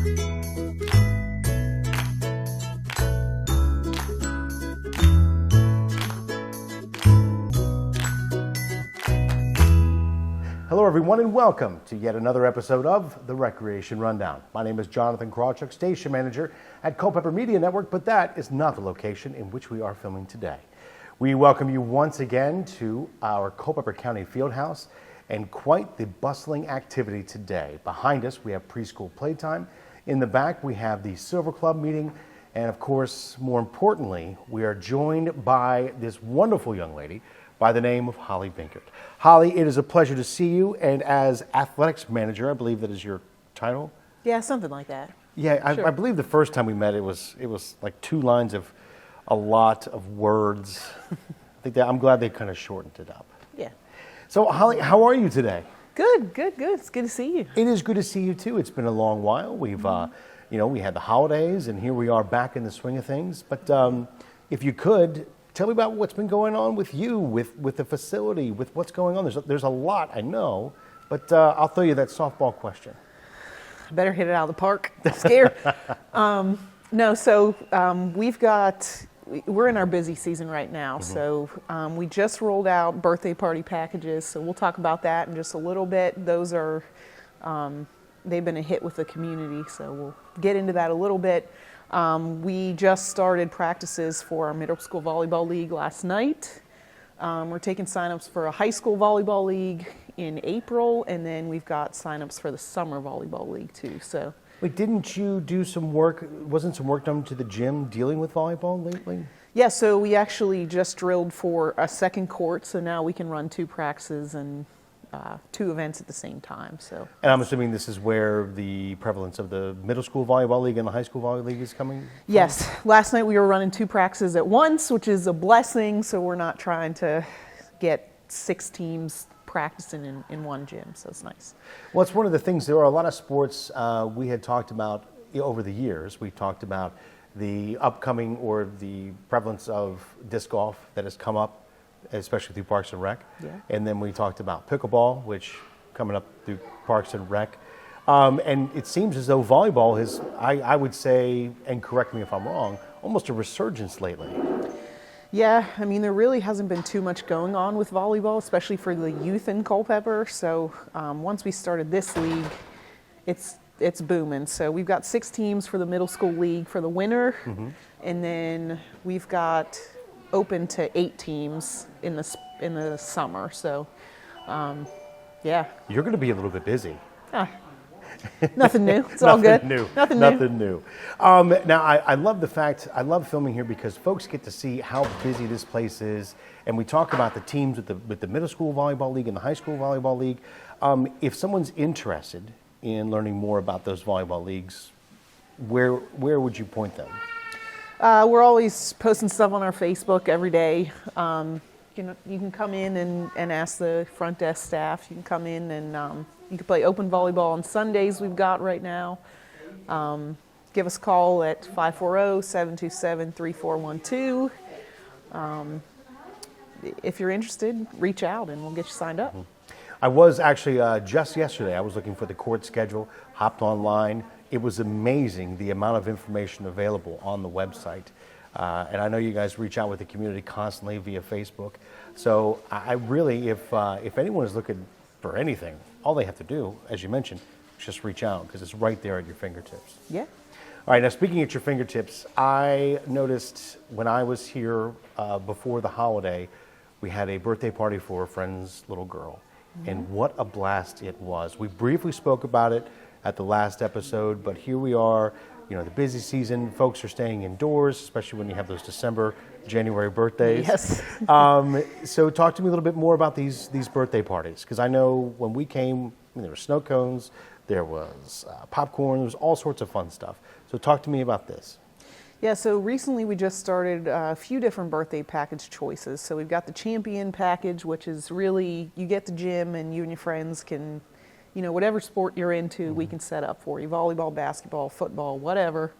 Hello everyone and welcome to yet another episode of the Recreation Rundown. My name is Jonathan Krawchuk, station manager at Culpeper Media Network, but that is not the location in which we are filming today. We welcome you once again to our Culpeper County Fieldhouse, and quite the bustling activity today. Behind us we have preschool playtime. In the back we have the Silver Club meeting, and of course, more importantly, we are joined by this wonderful young lady by the name of Holly Binkert. Holly, it is a pleasure to see you, and as athletics manager, I believe that is your title? Yeah, something like that. Yeah, Sure. I believe the first time we met, it was like 2 lines of a lot of words. I'm glad they kind of shortened it up. Yeah. So Holly, how are you today? Good. It's good to see you. It is good to see you too. It's been a long while. We've, we had the holidays, and here we are back in the swing of things. But if you could, tell me about what's been going on with you, with the facility, with what's going on. There's a lot, I know, but I'll throw you that softball question. I better hit it out of the park. I'm scared. We're in our busy season right now. Mm-hmm. So we just rolled out birthday party packages. So we'll talk about that in just a little bit. Those are, they've been a hit with the community. So we'll get into that a little bit. We just started practices for our middle school volleyball league last night. We're taking signups for a high school volleyball league in April, and then we've got signups for the summer volleyball league too. So, wait, didn't you do some work? Wasn't some work done to the gym dealing with volleyball lately? Yeah, so we actually just drilled for a second court, so now we can run 2 practices and 2 events at the same time. So, and I'm assuming this is where the prevalence of the middle school volleyball league and the high school volleyball league is coming from? Yes. Last night we were running 2 practices at once, which is a blessing. So we're not trying to get 6 teams practicing in one gym. So it's nice. Well, it's one of the things. There are a lot of sports we had talked about over the years. We've talked about the upcoming or the prevalence of disc golf that has come up, especially through Parks and Rec. Yeah. And then we talked about pickleball, which coming up through Parks and Rec. And it seems as though volleyball is, I would say, and correct me if I'm wrong, almost a resurgence lately. Yeah, I mean, there really hasn't been too much going on with volleyball, especially for the youth in Culpeper. So once we started this league, it's booming. So we've got 6 teams for the middle school league for the winter. Mm-hmm. And then we've got open to 8 teams in the summer. So, yeah. You're going to be a little bit busy. Nothing new. It's all good. Nothing new. Now, I love the fact, I love filming here because folks get to see how busy this place is. And we talk about the teams with the middle school volleyball league and the high school volleyball league. If someone's interested in learning more about those volleyball leagues, where would you point them? We're always posting stuff on our Facebook every day. You can come in and ask the front desk staff. You can come in and you can play open volleyball on Sundays we've got right now. Give us a call at 540-727-3412. If you're interested, reach out and we'll get you signed up. I was actually just yesterday, I was looking for the court schedule, hopped online. It was amazing the amount of information available on the website. And I know you guys reach out with the community constantly via Facebook. So I really, if anyone is looking for anything, all they have to do, as you mentioned, is just reach out because it's right there at your fingertips. Yeah. All right, now speaking at your fingertips, I noticed when I was here before the holiday, we had a birthday party for a friend's little girl. Mm-hmm. And what a blast it was. We briefly spoke about it at the last episode, but here we are, the busy season, folks are staying indoors, especially when you have those December, January birthdays. Yes. So talk to me a little bit more about these birthday parties, because I know when we came, there were snow cones, there was popcorn, there was all sorts of fun stuff. So talk to me about this. Yeah, so recently we just started a few different birthday package choices. So we've got the champion package, which is really, you get the gym and you and your friends can, whatever sport you're into, mm-hmm. we can set up for you. Volleyball, basketball, football, whatever.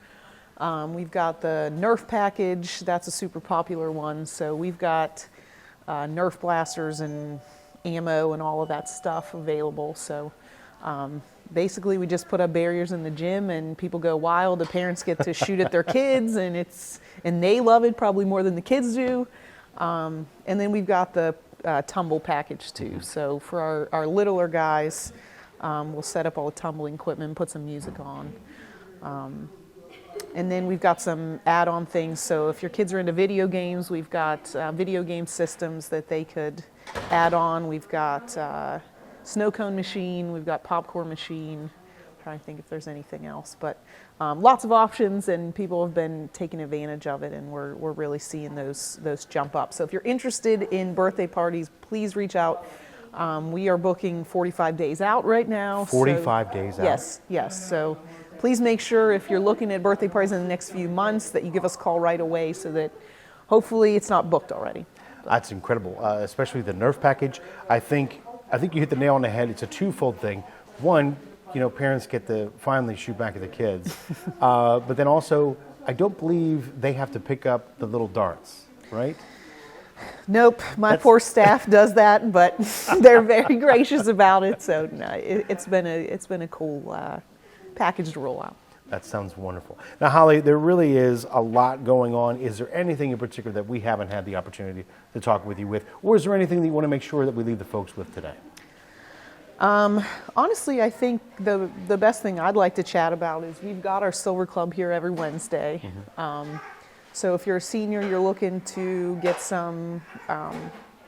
We've got the Nerf package. That's a super popular one. So we've got Nerf blasters and ammo and all of that stuff available. So basically we just put up barriers in the gym and people go wild. The parents get to shoot at their kids and they love it probably more than the kids do. And then we've got the tumble package too. So for our littler guys, we'll set up all the tumbling equipment, put some music on. And then we've got some add-on things. So if your kids are into video games, we've got video game systems that they could add on. We've got snow cone machine, we've got popcorn machine. I'm trying to think if there's anything else, but lots of options, and people have been taking advantage of it, and we're really seeing those jump up. So if you're interested in birthday parties, please reach out. We are booking 45 days out right now. 45 days out? Yes. So please make sure if you're looking at birthday parties in the next few months that you give us a call right away so that hopefully it's not booked already. That's incredible, especially the Nerf package. I think you hit the nail on the head. It's a twofold thing. One, parents get to finally shoot back at the kids. But then also, I don't believe they have to pick up the little darts, right? Nope, my poor staff does that, but they're very gracious about it. So no, it's been a cool package to roll out. That sounds wonderful. Now, Holly, there really is a lot going on. Is there anything in particular that we haven't had the opportunity to talk with you with, or is there anything that you want to make sure that we leave the folks with today? Honestly, I think the best thing I'd like to chat about is we've got our Silver Club here every Wednesday. So if you're a senior, you're looking to get some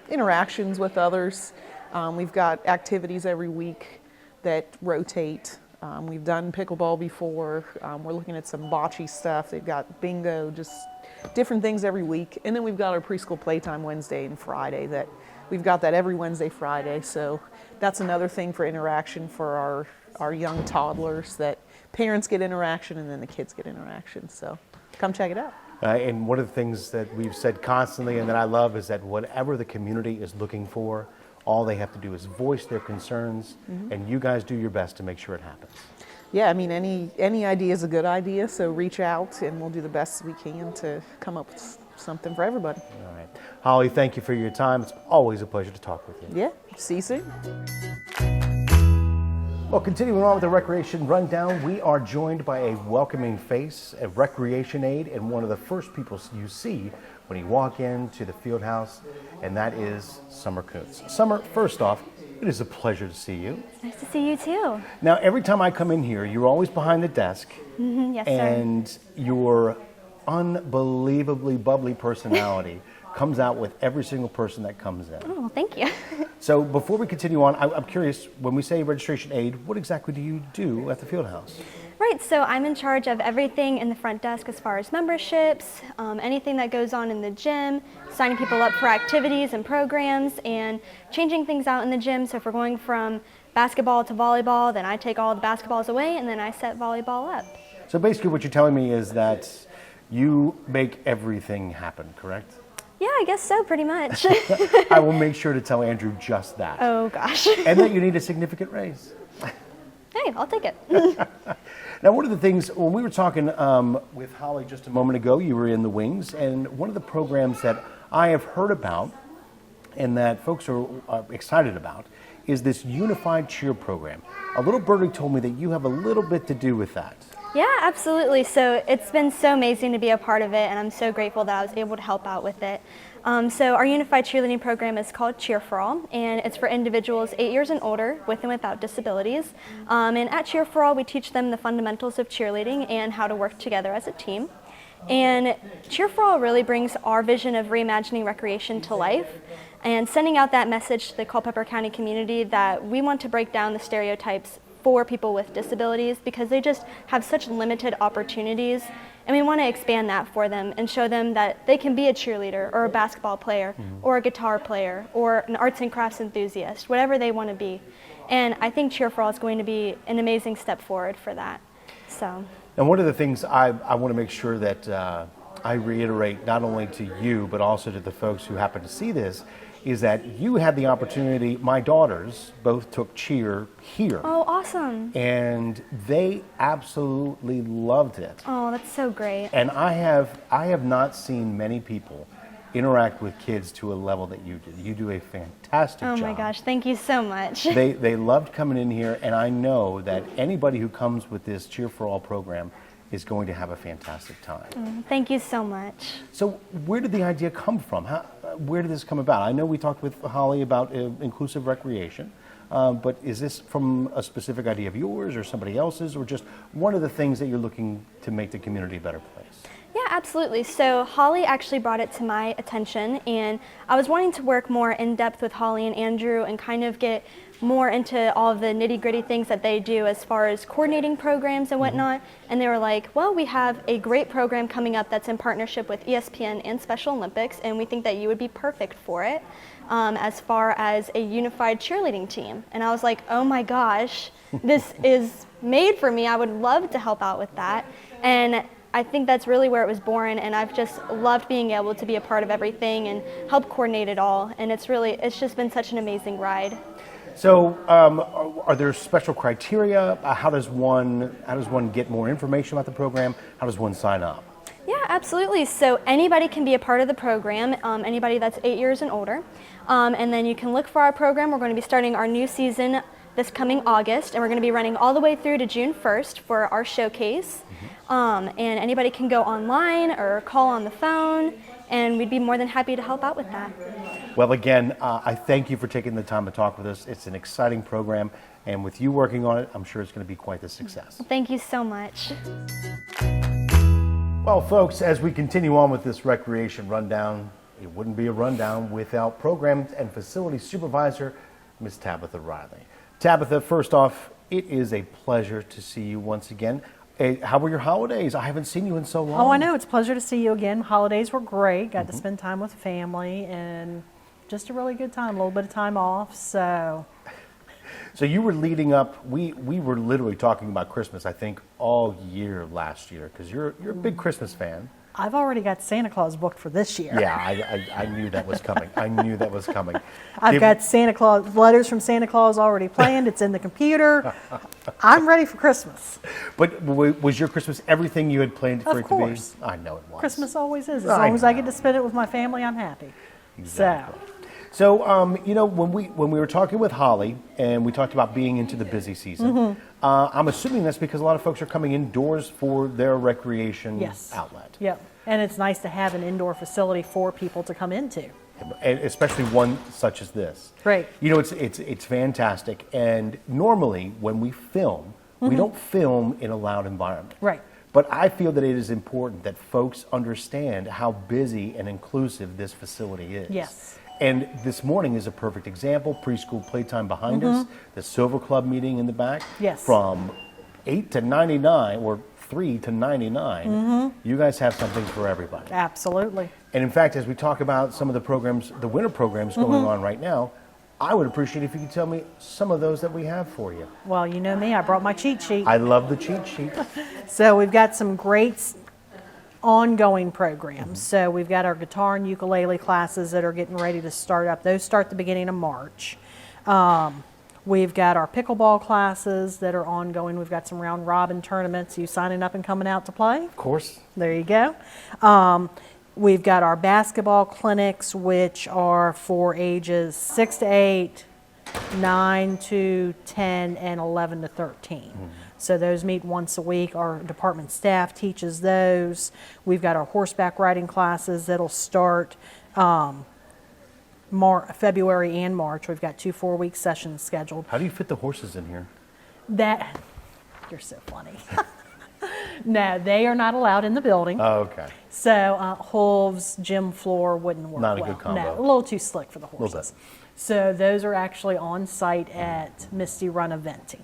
interactions with others. We've got activities every week that rotate. We've done pickleball before. We're looking at some bocce stuff. They've got bingo, just different things every week. And then we've got our preschool playtime Wednesday and Friday. We've got that every Wednesday, Friday. So that's another thing for interaction for our young toddlers, that parents get interaction and then the kids get interaction. So come check it out. And one of the things that we've said constantly and that I love is that whatever the community is looking for, all they have to do is voice their concerns, and you guys do your best to make sure it happens. Yeah, I mean, any idea is a good idea, so reach out and we'll do the best we can to come up with something for everybody. All right. Holly, thank you for your time. It's always a pleasure to talk with you. Yeah, see you soon. Well, continuing on with the Recreation Rundown, we are joined by a welcoming face, a recreation aide, and one of the first people you see when you walk into the field house, and that is Summer Koontz. Summer, first off, it is a pleasure to see you. It's nice to see you too. Now, every time I come in here, you're always behind the desk, Yes, and sir. your unbelievably bubbly personality comes out with every single person that comes in. Oh, thank you. So before we continue on, I'm curious, when we say registration aide, what exactly do you do at the field house? Right, so I'm in charge of everything in the front desk as far as memberships, anything that goes on in the gym, signing people up for activities and programs, and changing things out in the gym. So if we're going from basketball to volleyball, then I take all the basketballs away and then I set volleyball up. So basically what you're telling me is that you make everything happen, correct? Yeah, I guess so, pretty much. I will make sure to tell Andrew just that. Oh, gosh. And that you need a significant raise. Hey, I'll take it. Now, one of the things, when we were talking with Holly just a moment ago, you were in the wings, and one of the programs that I have heard about and that folks are excited about is this unified cheer program. A little birdie told me that you have a little bit to do with that. Yeah, absolutely. So it's been so amazing to be a part of it, and I'm so grateful that I was able to help out with it. So our unified cheerleading program is called Cheer for All, and it's for individuals 8 years and older with and without disabilities. And at Cheer for All, we teach them the fundamentals of cheerleading and how to work together as a team. And Cheer for All really brings our vision of reimagining recreation to life and sending out that message to the Culpeper County community that we want to break down the stereotypes for people with disabilities because they just have such limited opportunities, and we want to expand that for them and show them that they can be a cheerleader or a basketball player or a guitar player or an arts and crafts enthusiast, whatever they want to be. And I think Cheer for All is going to be an amazing step forward for that. So. And one of the things I want to make sure that I reiterate not only to you but also to the folks who happen to see this is that you had the opportunity, my daughters both took cheer here. Oh, awesome. And they absolutely loved it. Oh, that's so great. And I have not seen many people interact with kids to a level that you do. You do a fantastic job. Oh my gosh, thank you so much. They loved coming in here, and I know that anybody who comes with this Cheer for All program is going to have a fantastic time. Thank you so much. So where did the idea come from? Where did this come about? I know we talked with Holly about inclusive recreation, but is this from a specific idea of yours or somebody else's, or just one of the things that you're looking to make the community a better place? Yeah, absolutely. So Holly actually brought it to my attention, and I was wanting to work more in depth with Holly and Andrew and kind of get more into all of the nitty-gritty things that they do as far as coordinating programs and whatnot. And they were like, well, we have a great program coming up that's in partnership with ESPN and Special Olympics, and we think that you would be perfect for it as far as a unified cheerleading team. And I was like, oh my gosh, this is made for me. I would love to help out with that. And I think that's really where it was born, and I've just loved being able to be a part of everything and help coordinate it all. And it's just been such an amazing ride. So, are there special criteria? How does one get more information about the program? How does one sign up? Yeah, absolutely. So anybody can be a part of the program, anybody that's 8 years and older. And then you can look for our program. We're going to be starting our new season this coming August, and we're going to be running all the way through to June 1st for our showcase. And anybody can go online or call on the phone, and we'd be more than happy to help out with that. Well, again, I thank you for taking the time to talk with us. It's an exciting program, and with you working on it, I'm sure it's going to be quite the success. Thank you so much. Well, folks, as we continue on with this recreation rundown, it wouldn't be a rundown without Programs and Facility Supervisor, Ms. Tabitha Riley. Tabitha, first off, it is a pleasure to see you once again. Hey, how were your holidays? I haven't seen you in so long. Oh, I know. It's a pleasure to see you again. Holidays were great. Got to spend time with family and just a really good time. A little bit of time off. So you were leading up. We were literally talking about Christmas, I think, all year last year, because you're a big Christmas fan. I've already got Santa Claus booked for this year. Yeah, I knew that was coming. I knew that was coming. I've got Santa Claus letters from Santa Claus already planned. It's in the computer. I'm ready for Christmas. But was your Christmas everything you had planned for Of it course. to be? I know it was. Christmas always is. As I long as I know. get to spend it with my family, I'm happy. Exactly. So, when we were talking with Holly and we talked about being into the busy season, I'm assuming that's because a lot of folks are coming indoors for their recreation outlet. Yep. And it's nice to have an indoor facility for people to come into. And especially one such as this. Right. It's fantastic. And normally when we film, we don't film in a loud environment. Right. But I feel that it is important that folks understand how busy and inclusive this facility is. Yes. And this morning is a perfect example. Preschool playtime behind us, the Silver Club meeting in the back. Yes. From 8 to 99 or 3 to 99, you guys have something for everybody. Absolutely. And in fact, as we talk about some of the programs, the winter programs going on right now, I would appreciate if you could tell me some of those that we have for you. Well, you know me, I brought my cheat sheet. I love the cheat sheet. So we've got some great ongoing programs. So we've got our guitar and ukulele classes that are getting ready to start up. Those start the beginning of March. We've got our pickleball classes that are ongoing. We've got some round robin tournaments. You signing up and coming out to play? Of course. There you go. We've got our basketball clinics, which are for ages 6 to 8, 9 to 10, and 11 to 13. So those meet once a week. Our department staff teaches those. We've got our horseback riding classes that'll start February and March. We've got 2 4-week sessions scheduled. How do you fit the horses in here? You're so funny. No, they are not allowed in the building. Oh, okay. So hooves, gym floor wouldn't work Not a well. good combo. No, a little too slick for the Little horses. bit. So those are actually on site at Misty Run Eventing.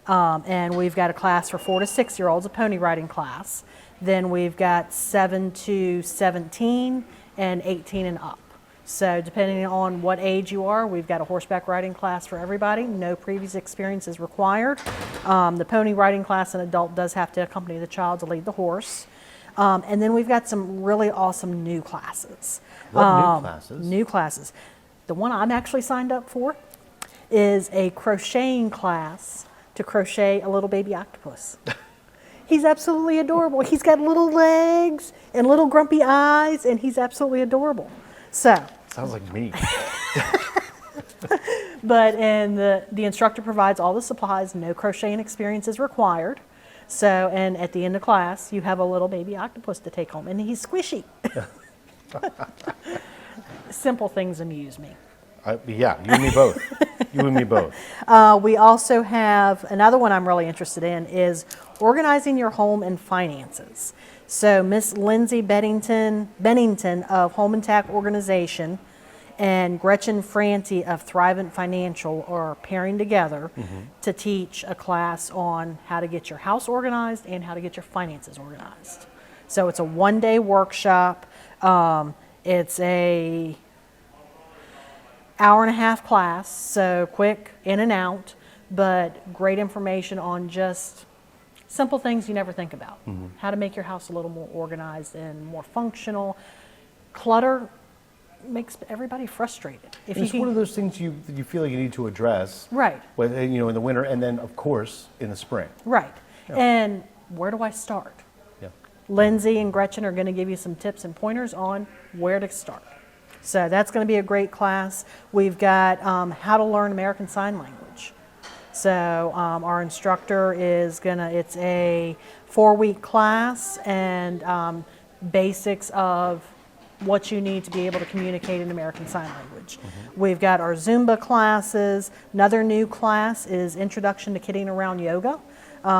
And we've got a class for 4 to 6-year-olds, a pony riding class. Then we've got 7 to 17 and 18 and up. So depending on what age you are, we've got a horseback riding class for everybody. No previous experience is required. The pony riding class, an adult does have to accompany the child to lead the horse. And then we've got some really awesome new classes. What new classes? New classes. The one I'm actually signed up for is a crocheting class to crochet a little baby octopus. He's absolutely adorable. He's got little legs and little grumpy eyes, and he's absolutely adorable. So, Sounds like me. and the instructor provides all the supplies. No crocheting experience is required. So, and at the end of class, you have a little baby octopus to take home, and he's squishy. Simple things amuse me. Yeah, you and me both. You and me both. We also have another one I'm really interested in is organizing your home and finances. So Miss Lindsay Bennington of Home and Tack Organization and Gretchen Franti of Thrivent Financial are pairing together to teach a class on how to get your house organized and how to get your finances organized. So it's a one-day workshop. It's a hour-and-a-half class, so quick in and out, but great information on just simple things you never think about. How to make your house a little more organized and more functional. Clutter makes everybody frustrated. It's one of those things you feel like you need to address. Right. In the winter, and then of course in the spring. Right. Yeah. And where do I start? Yeah. Lindsay and Gretchen are going to give you some tips and pointers on where to start. So that's going to be a great class. We've got how to learn American Sign Language. So our instructor is it's a 4-week class and basics of what you need to be able to communicate in American Sign Language. We've got our Zumba classes. Another new class is Introduction to Kidding Around Yoga.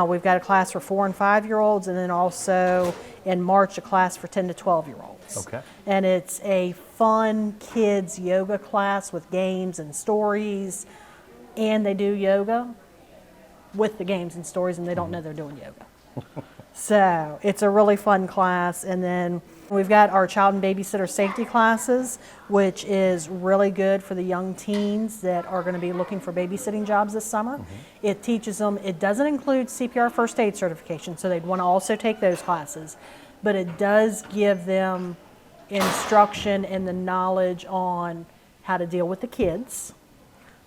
We've got a class for 4 and 5-year-olds, and then also in March a class for 10 to 12-year-olds. Okay. And it's a fun kids yoga class with games and stories, and they do yoga with the games and stories, and they don't know they're doing yoga. So it's a really fun class. And then we've got our child and babysitter safety classes, which is really good for the young teens that are going to be looking for babysitting jobs this summer. It teaches them, it doesn't include CPR first aid certification, so they'd want to also take those classes, but it does give them instruction and the knowledge on how to deal with the kids,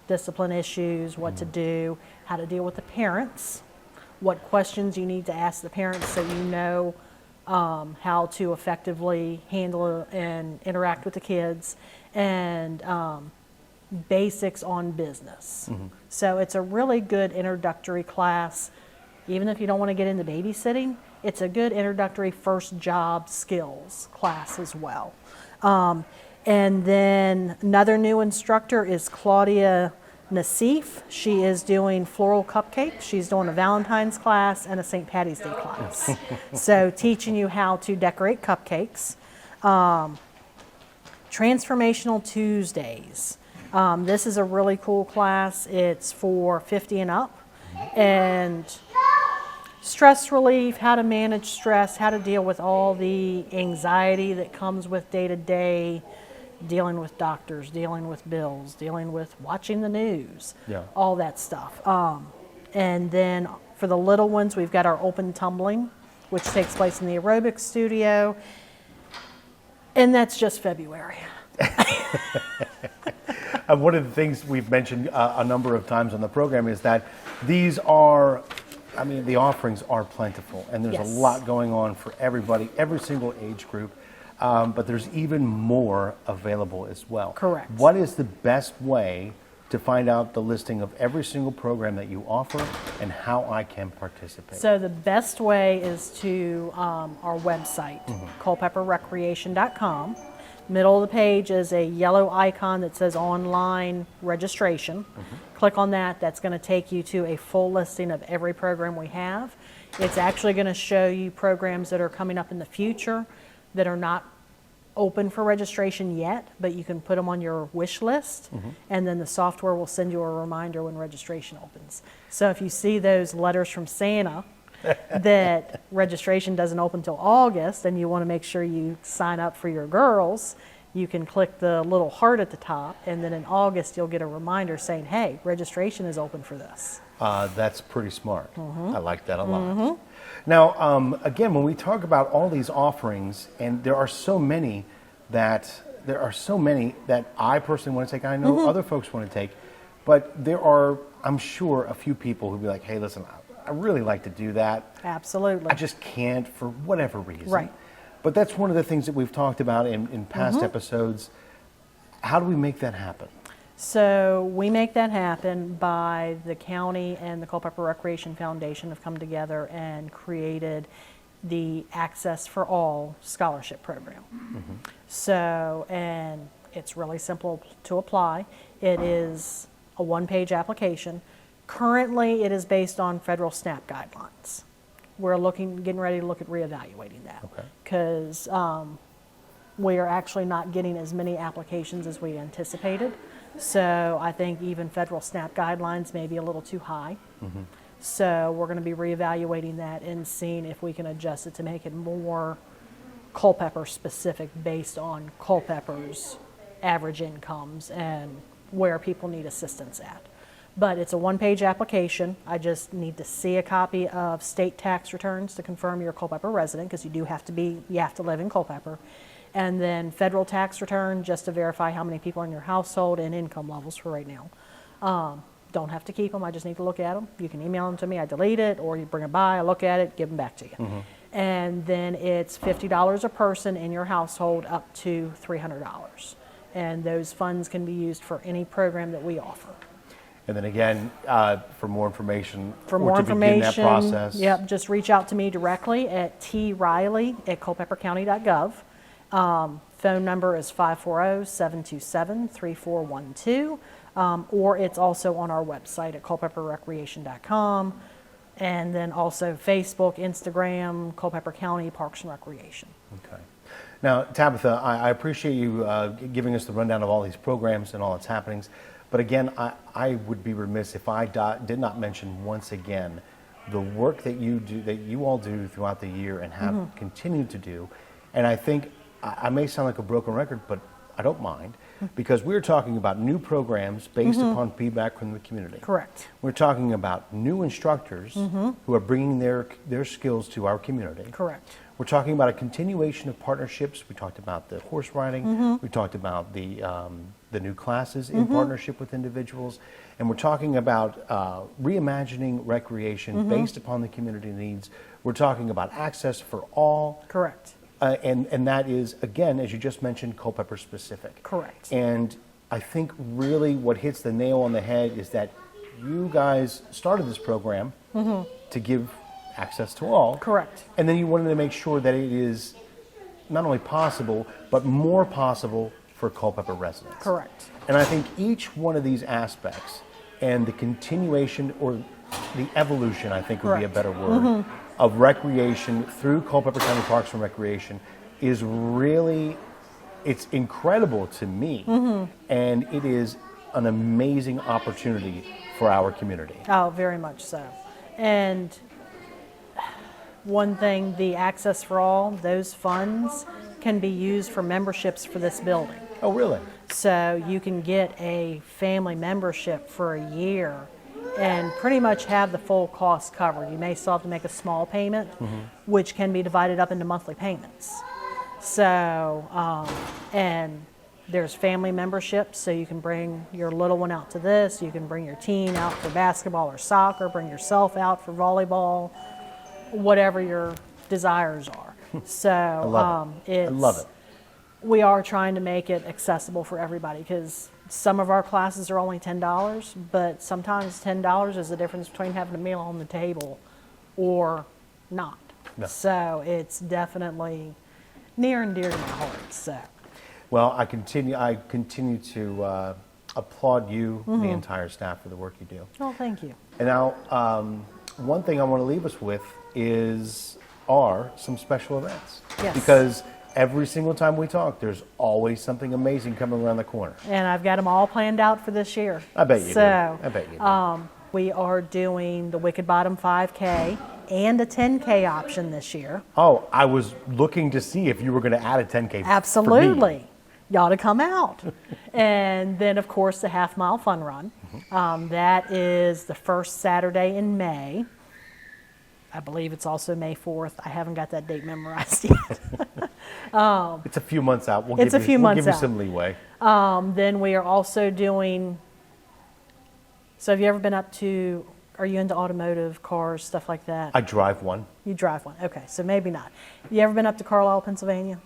discipline issues, what to do, how to deal with the parents, what questions you need to ask the parents so you know how to effectively handle and interact with the kids, and basics on business. So it's a really good introductory class. Even if you don't want to get into babysitting, it's a good introductory first job skills class as well. And then another new instructor is Claudia Nassif. She is doing floral cupcakes. She's doing a Valentine's class and a St. Patty's Day class. So teaching you how to decorate cupcakes. Transformational Tuesdays. This is a really cool class. It's for 50 and up. And stress relief, how to manage stress, how to deal with all the anxiety that comes with day-to-day dealing with doctors, dealing with bills, dealing with watching the news, all that stuff. And then for the little ones, we've got our open tumbling, which takes place in the aerobics studio. And that's just February. One of the things we've mentioned a number of times on the program is that these are, the offerings are plentiful, and there's a lot going on for everybody, every single age group. But there's even more available as well. Correct. What is the best way to find out the listing of every single program that you offer and how I can participate? So the best way is to our website, culpeperrecreation.com. Middle of the page is a yellow icon that says online registration. Click on that. That's going to take you to a full listing of every program we have. It's actually going to show you programs that are coming up in the future that are not open for registration yet, but you can put them on your wish list, and then the software will send you a reminder when registration opens. So if you see those letters from Santa that registration doesn't open until August and you want to make sure you sign up for your girls, you can click the little heart at the top, and then in August you'll get a reminder saying, hey, registration is open for this. That's pretty smart. I like that a lot. Now, again, when we talk about all these offerings, and there are so many that I personally want to take, and I know other folks want to take, but there are, I'm sure, a few people who'll be like, hey, listen, I really like to do that. Absolutely. I just can't for whatever reason. Right. But that's one of the things that we've talked about in past episodes. How do we make that happen? So we make that happen by the county and the Culpeper Recreation Foundation have come together and created the Access for All scholarship program. So, and it's really simple to apply. It is a one-page application. Currently, it is based on federal SNAP guidelines. We're getting ready to look at reevaluating that. Okay. Because we are actually not getting as many applications as we anticipated. So I think even federal SNAP guidelines may be a little too high. So we're going to be reevaluating that and seeing if we can adjust it to make it more Culpeper specific based on Culpeper's average incomes and where people need assistance at. But it's a one-page application. I just need to see a copy of state tax returns to confirm you're a Culpeper resident, because you have to live in Culpeper. And then federal tax return just to verify how many people in your household and income levels for right now. Don't have to keep them, I just need to look at them. You can email them to me, I delete it, or you bring it by, I look at it, give them back to you. And then it's $50 a person in your household up to $300. And those funds can be used for any program that we offer. And then again, for more information, For or more to begin that information, process. yep, just reach out to me directly at triley@culpepercounty.gov. Phone number is 540-727-3412, or it's also on our website at culpeperrecreation.com, and then also Facebook, Instagram, Culpeper County Parks and Recreation. Okay. Now, Tabitha, I appreciate you giving us the rundown of all these programs and all its happenings. But again, I would be remiss if I did not mention once again the work that you all do throughout the year and have continued to do. And I think I may sound like a broken record, but I don't mind, because we're talking about new programs based upon feedback from the community. Correct. We're talking about new instructors who are bringing their skills to our community. Correct. We're talking about a continuation of partnerships. We talked about the horse riding. We talked about the new classes in partnership with individuals. And we're talking about reimagining recreation based upon the community needs. We're talking about access for all. Correct. And that is, again, as you just mentioned, Culpeper specific. Correct. And I think really what hits the nail on the head is that you guys started this program to give access to all. Correct. And then you wanted to make sure that it is not only possible, but more possible for Culpeper residents. Correct. And I think each one of these aspects and the continuation, or the evolution, I think would be a better word, of recreation through Culpeper County Parks and Recreation is really, it's incredible to me. And it is an amazing opportunity for our community. Oh, very much so. And one thing, the Access for All, those funds can be used for memberships for this building. Oh, really? So you can get a family membership for a year and pretty much have the full cost covered. You may still have to make a small payment, which can be divided up into monthly payments. So, and there's family memberships, so you can bring your little one out to this, you can bring your teen out for basketball or soccer, bring yourself out for volleyball, whatever your desires are. So I love it. I love it. We are trying to make it accessible for everybody, because some of our classes are only $10, but sometimes $10 is the difference between having a meal on the table or not. No. So it's definitely near and dear to my heart. So. Well, I continue to applaud you, the entire staff, for the work you do. Oh, thank you. And now, one thing I want to leave us with are some special events. Yes. Because every single time we talk, there's always something amazing coming around the corner. And I've got them all planned out for this year. I bet you do. I bet you do. We are doing the Wicked Bottom 5K and a 10K option this year. Oh, I was looking to see if you were going to add a 10K. Absolutely. For me. You ought to come out. And then, of course, the Half Mile Fun Run. That is the first Saturday in May. I believe it's also May 4th. I haven't got that date memorized yet. It's a few months out. We'll It's a few months give you out. some leeway. Then we are also doing, so have you ever been up to, are you into automotive cars, stuff like that? I drive one. You drive one. Okay, so maybe not. You ever been up to Carlisle, Pennsylvania?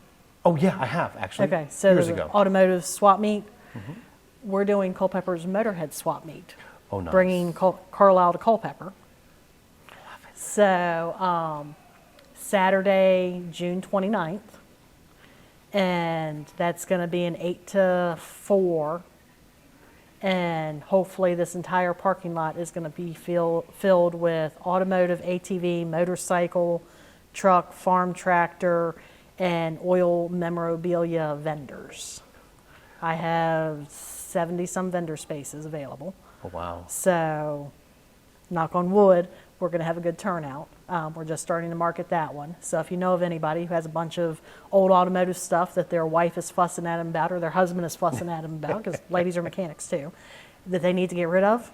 Oh, yeah, I have, actually. Okay, so years there's ago. an automotive swap meet. we're doing Culpeper's Motorhead Swap Meet. Oh, nice. Bringing Carlisle to Culpeper. So Saturday, June 29th, and that's going to be an 8 to 4, and hopefully this entire parking lot is going to be filled with automotive, ATV, motorcycle, truck, farm tractor, and oil memorabilia vendors. I have 70-some vendor spaces available. Oh, wow. So, knock on wood, we're going to have a good turnout. We're just starting to market that one. So if you know of anybody who has a bunch of old automotive stuff that their wife is fussing at them about or their husband is fussing at them about, because ladies are mechanics too, that they need to get rid of,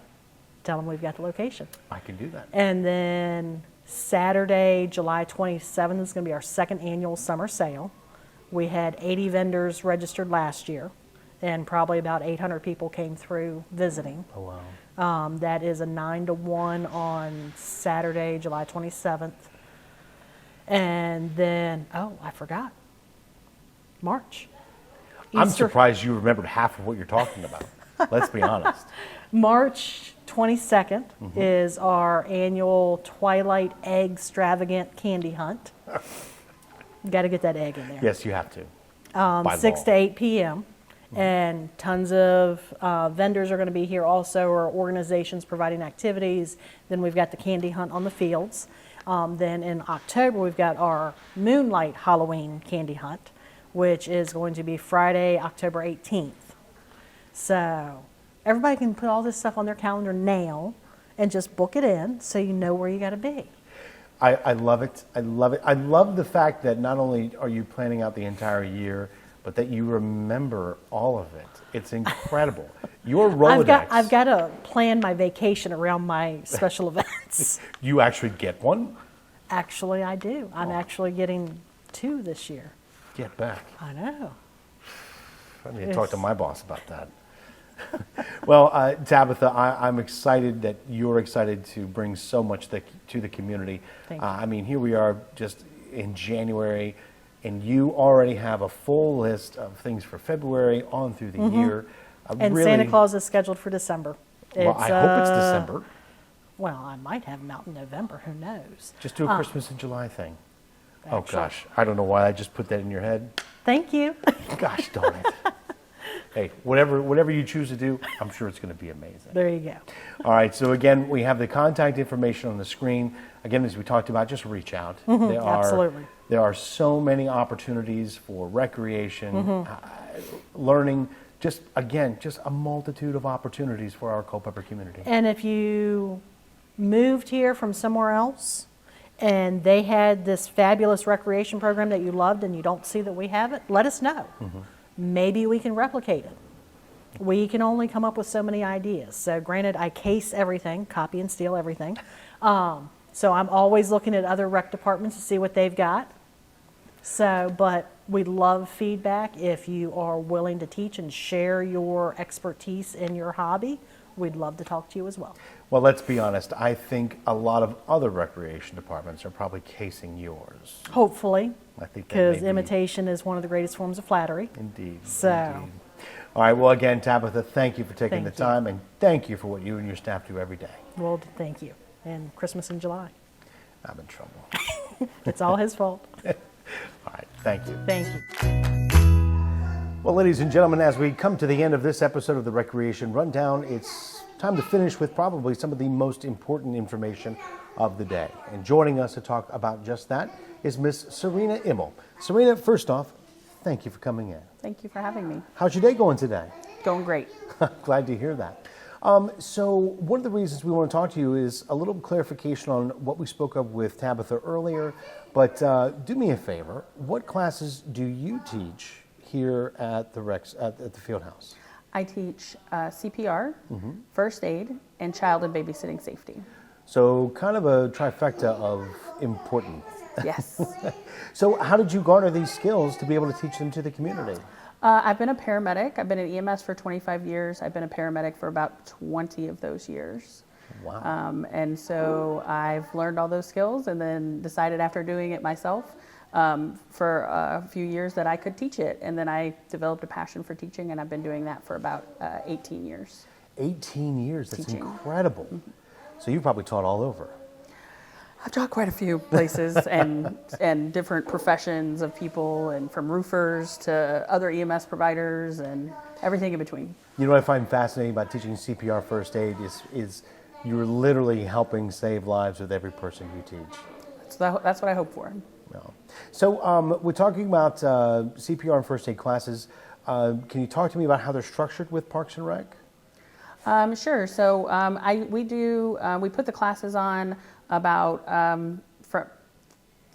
tell them we've got the location. I can do that. And then Saturday, July 27th is going to be our second annual summer sale. We had 80 vendors registered last year, and probably about 800 people came through visiting. Oh, wow. That is a 9 to 1 on Saturday, July 27th. And then, oh, I forgot. March. I'm Easter- surprised you remembered half of what you're talking about. Let's be honest. March 22nd is our annual Twilight Egg Extravagant Candy Hunt. Got to get that egg in there. Yes, you have to. By 6 law. to 8 p.m. And tons of vendors are going to be here also, or organizations providing activities. Then we've got the candy hunt on the fields. Then in October, we've got our Moonlight Halloween Candy Hunt, which is going to be Friday, October 18th. So everybody can put all this stuff on their calendar now and just book it in so you know where you got to be. I love it. I love it. I love the fact that not only are you planning out the entire year, but that you remember all of it. It's incredible. Your Rolodex. I've got to plan my vacation around my special events. You actually get one? Actually, I do. I'm actually getting 2 this year. Get back. I know. I need to talk to my boss about that. Well, Tabitha, I'm excited that you're excited to bring so much to the community. Thank you. I mean, here we are just in January, and you already have a full list of things for February on through the year. And really, Santa Claus is scheduled for December. Well, I hope it's December. Well, I might have them out in November. Who knows? Just do a Christmas in July thing. Oh, Actually- gosh. I don't know why I just put that in your head. Thank you. Gosh darn it. Hey, whatever you choose to do, I'm sure it's going to be amazing. There you go. All right, so again, we have the contact information on the screen. Again, as we talked about, just reach out. Absolutely. There are so many opportunities for recreation, learning, just a multitude of opportunities for our Culpeper community. And if you moved here from somewhere else and they had this fabulous recreation program that you loved and you don't see that we have it, let us know. Maybe we can replicate it. We can only come up with so many ideas. So granted, I case everything, copy and steal everything. So I'm always looking at other rec departments to see what they've got. So, but we love feedback. If you are willing to teach and share your expertise in your hobby, we'd love to talk to you as well. Well, let's be honest. I think a lot of other recreation departments are probably casing yours. Hopefully, I think that may because be- imitation is one of the greatest forms of flattery. Indeed. So- indeed. All right. Well, again, Tabitha, thank you for taking Thank the you. time, and thank you for what you and your staff do every day. Well, thank you. And Christmas in July. I'm in trouble. It's all his fault. All right. Thank you. Thank you. Well, ladies and gentlemen, as we come to the end of this episode of the Recreation Rundown, it's time to finish with probably some of the most important information of the day. And joining us to talk about just that is Miss Serena Imel. Serena, first off, thank you for coming in. Thank you for having me. How's your day going today? Going great. Glad to hear that. So one of the reasons we want to talk to you is a little clarification on what we spoke of with Tabitha earlier. But do me a favor. What classes do you teach here at the at the field house? I teach CPR, first aid, and child and babysitting safety. So kind of a trifecta of importance. Yes. So how did you garner these skills to be able to teach them to the community? I've been a paramedic. I've been in EMS for 25 years. I've been a paramedic for about 20 of those years. Wow. And so I've learned all those skills and then decided after doing it myself for a few years that I could teach it. And then I developed a passion for teaching, and I've been doing that for about 18 years. 18 years, that's Teaching. incredible. So you've probably taught all over. I've taught quite a few places and different professions of people, and from roofers to other EMS providers and everything in between. You know what I find fascinating about teaching CPR first aid is you're literally helping save lives with every person you teach. So that's what I hope for. No. So we're talking about CPR and first aid classes. Can you talk to me about how they're structured with Parks and Rec? Sure. So we put the classes on about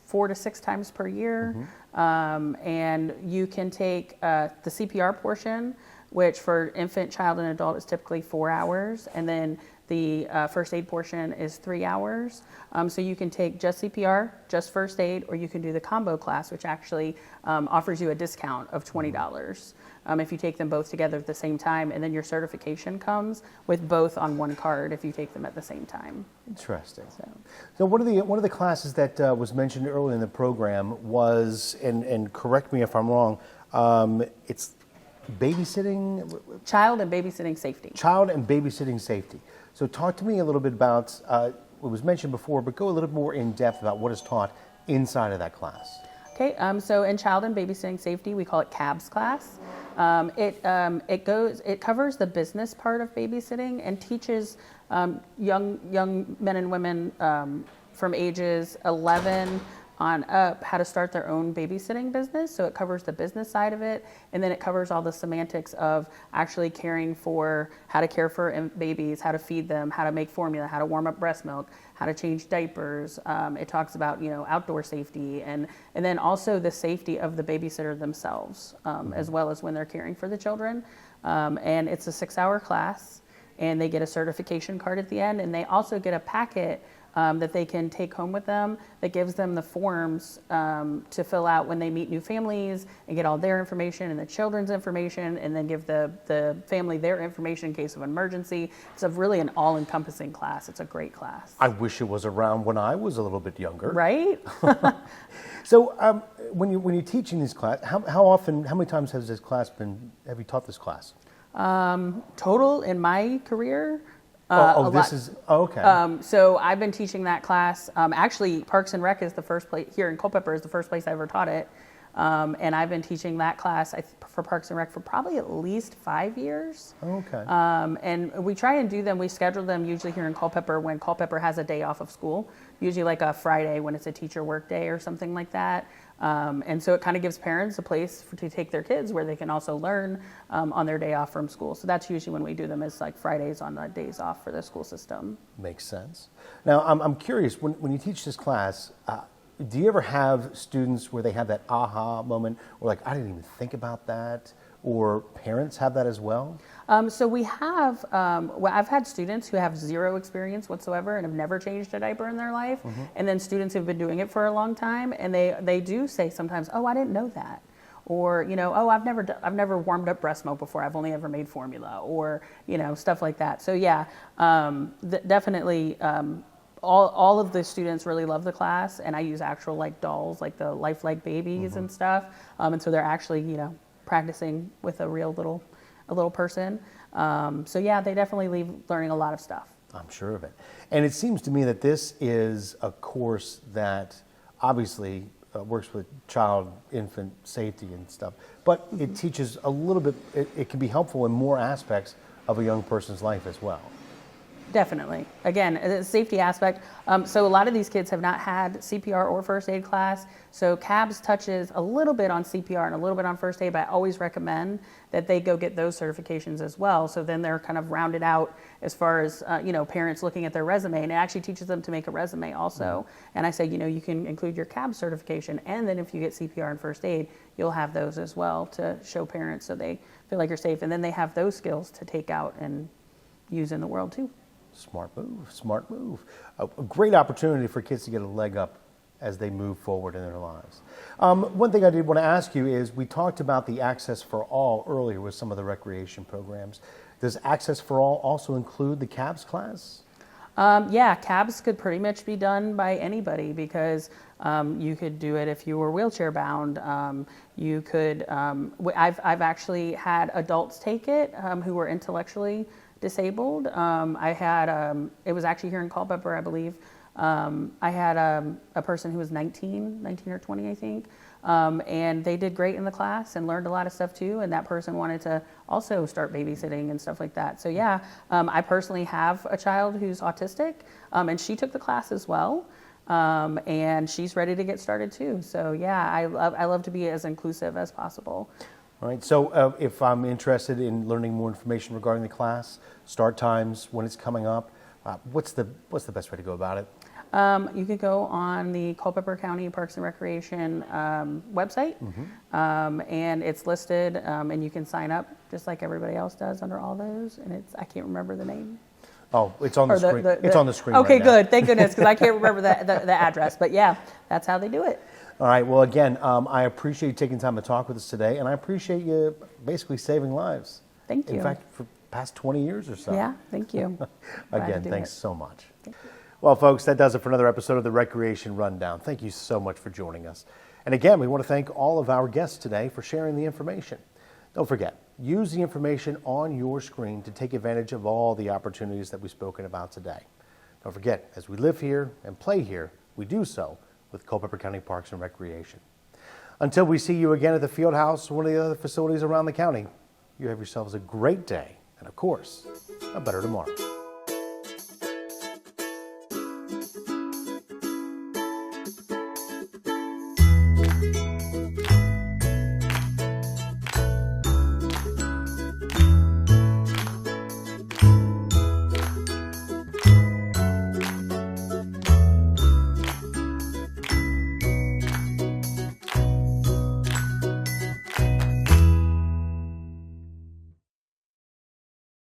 4 to 6 times per year. And you can take the CPR portion, which for infant, child, and adult is typically 4 hours. And then the first aid portion is 3 hours. So you can take just CPR, just first aid, or you can do the combo class, which actually offers you a discount of $20 if you take them both together at the same time. And then your certification comes with both on one card if you take them at the same time. Interesting. So one of the classes that was mentioned earlier in the program was, and correct me if I'm wrong, it's babysitting? Child and babysitting safety. Child and babysitting safety. So talk to me a little bit about what was mentioned before, but go a little more in depth about what is taught inside of that class. Okay, so in child and babysitting safety, we call it CABS class. It covers the business part of babysitting and teaches young men and women from ages 11 on up how to start their own babysitting business. So it covers the business side of it, and then it covers all the semantics of actually caring for how to care for babies, how to feed them, how to make formula, how to warm up breast milk, how to change diapers. It talks about outdoor safety, and then also the safety of the babysitter themselves, as well as when they're caring for the children. And it's a 6-hour class, and they get a certification card at the end, and they also get a packet that they can take home with them that gives them the forms to fill out when they meet new families and get all their information and the children's information, and then give the family their information in case of emergency. It's really an all-encompassing class. It's a great class. I wish it was around when I was a little bit younger. Right? So when you're teaching this class, how many times have you taught this class? Total in my career, okay. So I've been teaching that class. Actually, Parks and Rec is the first place here in Culpeper is the first place I ever taught it, and I've been teaching that class for Parks and Rec for probably at least 5 years. Okay. And we try and do them. We schedule them usually here in Culpeper when Culpeper has a day off of school, usually like a Friday when it's a teacher work day or something like that. And so it kind of gives parents a place to take their kids where they can also learn on their day off from school. So that's usually when we do them, is like Fridays on the days off for the school system. Makes sense. Now, I'm curious, when you teach this class, do you ever have students where they have that aha moment, or like, I didn't even think about that, or parents have that as well? So we have, I've had students who have zero experience whatsoever and have never changed a diaper in their life. And then students who've been doing it for a long time, and they do say sometimes, oh, I didn't know that. Or, oh, I've never warmed up breast milk before. I've only ever made formula, or, stuff like that. So yeah, definitely, all of the students really love the class, and I use actual like dolls, like the lifelike babies and stuff. And so they're actually, practicing with a real little person. So yeah, they definitely leave learning a lot of stuff. I'm sure of it. And it seems to me that this is a course that obviously works with child, infant safety and stuff, but it teaches a little bit, it can be helpful in more aspects of a young person's life as well. Definitely. Again, the safety aspect. So a lot of these kids have not had CPR or first aid class. So CABS touches a little bit on CPR and a little bit on first aid, but I always recommend that they go get those certifications as well. So then they're kind of rounded out as far as, parents looking at their resume, and it actually teaches them to make a resume also. And I say, you can include your CABS certification, and then if you get CPR and first aid, you'll have those as well to show parents so they feel like you're safe. And then they have those skills to take out and use in the world too. Smart move, smart move. A great opportunity for kids to get a leg up as they move forward in their lives. One thing I did want to ask you is, we talked about the Access for All earlier with some of the recreation programs. Does Access for All also include the CABS class? Yeah, CABS could pretty much be done by anybody, because You could do it if you were wheelchair bound. You could. I've actually had adults take it who were intellectually disabled. I had it was actually here in Culpeper, I believe. I had a person who was 19 or 20, I think, and they did great in the class and learned a lot of stuff too. And that person wanted to also start babysitting and stuff like that. So yeah, I personally have a child who's autistic, and she took the class as well. And she's ready to get started too. So yeah, I love to be as inclusive as possible. All right, so if I'm interested in learning more information regarding the class, start times, when it's coming up, what's the best way to go about it? You could go on the Culpeper County Parks and Recreation website, and it's listed, and you can sign up just like everybody else does under all those. And I can't remember the name. Oh, it's on the screen. It's on the screen. Okay, right now. good. Thank goodness, because I can't remember the address. But yeah, that's how they do it. All right. Well, again, I appreciate you taking time to talk with us today, and I appreciate you basically saving lives. Thank you. In fact, for the past 20 years or so. Yeah, thank you. Again, thanks so much. Well, folks, that does it for another episode of the Recreation Rundown. Thank you so much for joining us. And again, we want to thank all of our guests today for sharing the information. Don't forget, use the information on your screen to take advantage of all the opportunities that we've spoken about today. Don't forget, as we live here and play here, we do so with Culpeper County Parks and Recreation. Until we see you again at the field house or one of the other facilities around the county, you have yourselves a great day and, of course, a better tomorrow.